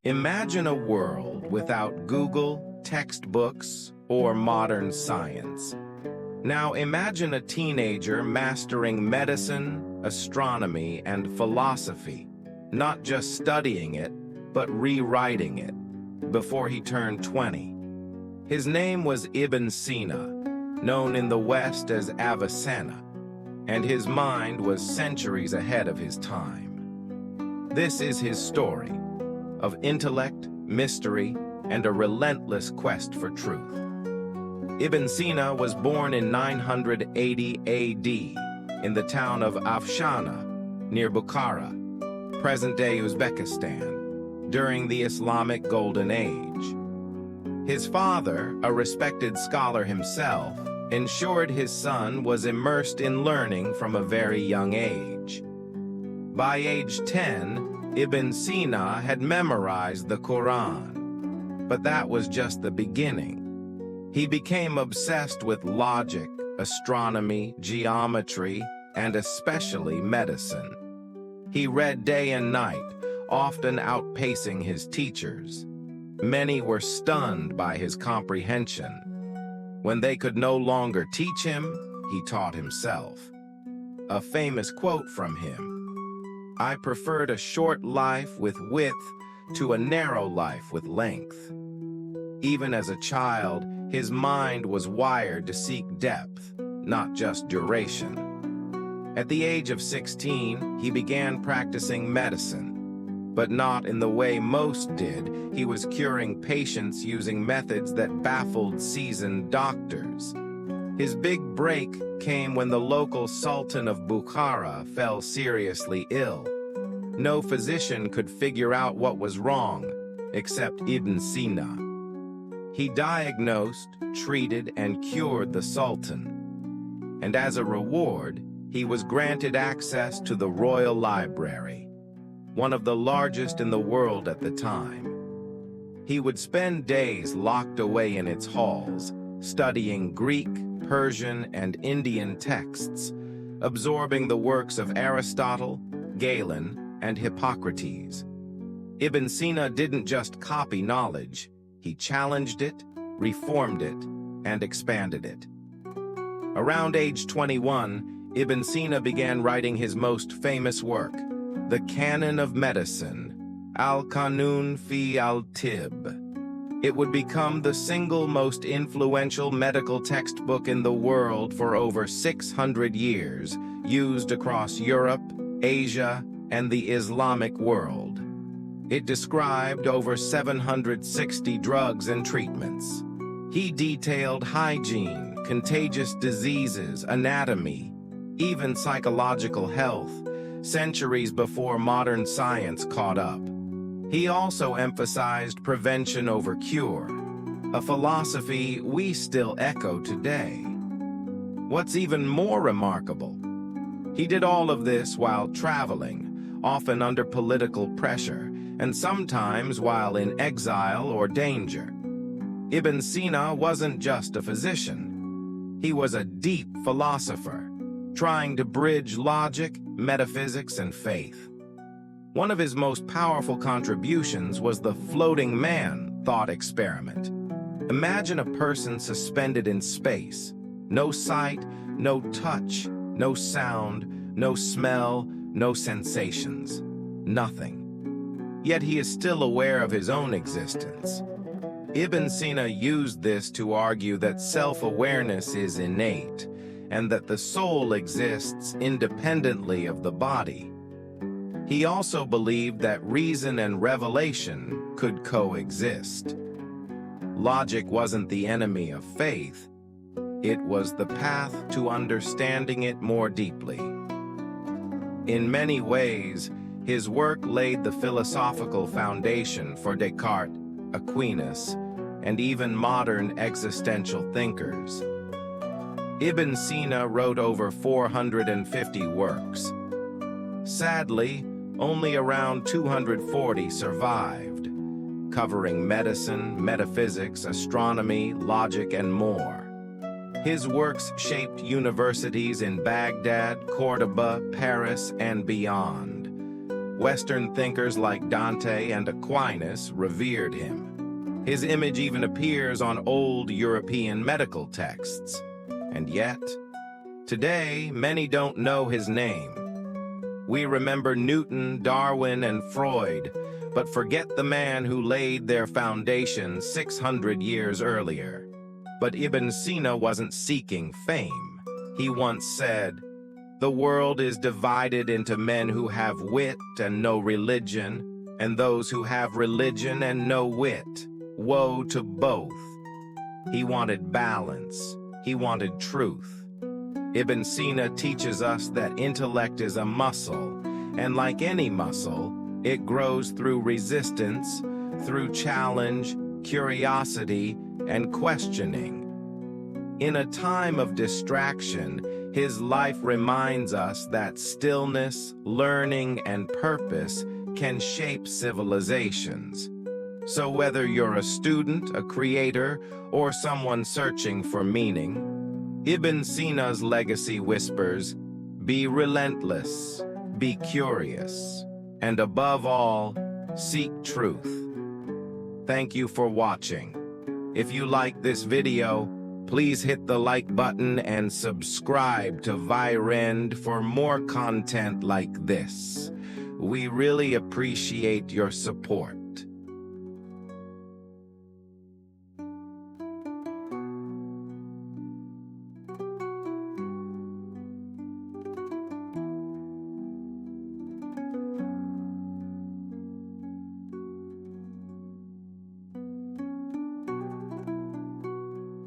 Imagine a world without Google, textbooks, or modern science. Now imagine a teenager mastering medicine, astronomy, and philosophy, not just studying it, but rewriting it, before he turned 20. His name was Ibn Sina, known in the West as Avicenna, and his mind was centuries ahead of his time. This is his story of intellect, mystery, and a relentless quest for truth. Ibn Sina was born in 980 AD in the town of Afshana, near Bukhara, present-day Uzbekistan, during the Islamic Golden Age. His father, a respected scholar himself, ensured his son was immersed in learning from a very young age. By age 10, Ibn Sina had memorized the Quran, but that was just the beginning. He became obsessed with logic, astronomy, geometry, and especially medicine. He read day and night, often outpacing his teachers. Many were stunned by his comprehension. When they could no longer teach him, he taught himself. A famous quote from him: "I preferred a short life with width to a narrow life with length." Even as a child, his mind was wired to seek depth, not just duration. At the age of 16, he began practicing medicine, but not in the way most did. He was curing patients using methods that baffled seasoned doctors. His big break came when the local sultan of Bukhara fell seriously ill. No physician could figure out what was wrong, except Ibn Sina. He diagnosed, treated, and cured the sultan. And as a reward, he was granted access to the royal library, one of the largest in the world at the time. He would spend days locked away in its halls, studying Greek, Persian, and Indian texts, absorbing the works of Aristotle, Galen, and Hippocrates. Ibn Sina didn't just copy knowledge, he challenged it, reformed it, and expanded it. Around age 21, Ibn Sina began writing his most famous work, the Canon of Medicine, Al-Qanun fi al-Tib. It would become the single most influential medical textbook in the world for over 600 years, used across Europe, Asia, and the Islamic world. It described over 760 drugs and treatments. He detailed hygiene, contagious diseases, anatomy, even psychological health, centuries before modern science caught up. He also emphasized prevention over cure, a philosophy we still echo today. What's even more remarkable, he did all of this while traveling, often under political pressure, and sometimes while in exile or danger. Ibn Sina wasn't just a physician. He was a deep philosopher, trying to bridge logic, metaphysics, and faith. One of his most powerful contributions was the floating man thought experiment. Imagine a person suspended in space. No sight, no touch, no sound, no smell, no sensations. Nothing. Yet he is still aware of his own existence. Ibn Sina used this to argue that self-awareness is innate, and that the soul exists independently of the body. He also believed that reason and revelation could coexist. Logic wasn't the enemy of faith, it was the path to understanding it more deeply. In many ways, his work laid the philosophical foundation for Descartes, Aquinas, and even modern existential thinkers. Ibn Sina wrote over 450 works. Sadly, only around 240 survived, covering medicine, metaphysics, astronomy, logic, and more. His works shaped universities in Baghdad, Cordoba, Paris, and beyond. Western thinkers like Dante and Aquinas revered him. His image even appears on old European medical texts. And yet, today, many don't know his name. We remember Newton, Darwin, and Freud, but forget the man who laid their foundation 600 years earlier. But Ibn Sina wasn't seeking fame. He once said, "The world is divided into men who have wit and no religion, and those who have religion and no wit. Woe to both." He wanted balance. He wanted truth. Ibn Sina teaches us that intellect is a muscle, and like any muscle, it grows through resistance, through challenge, curiosity, and questioning. In a time of distraction, his life reminds us that stillness, learning, and purpose can shape civilizations. So whether you're a student, a creator, or someone searching for meaning, Ibn Sina's legacy whispers, be relentless, be curious, and above all, seek truth. Thank you for watching. If you like this video, please hit the like button and subscribe to Vyrend for more content like this. We really appreciate your support.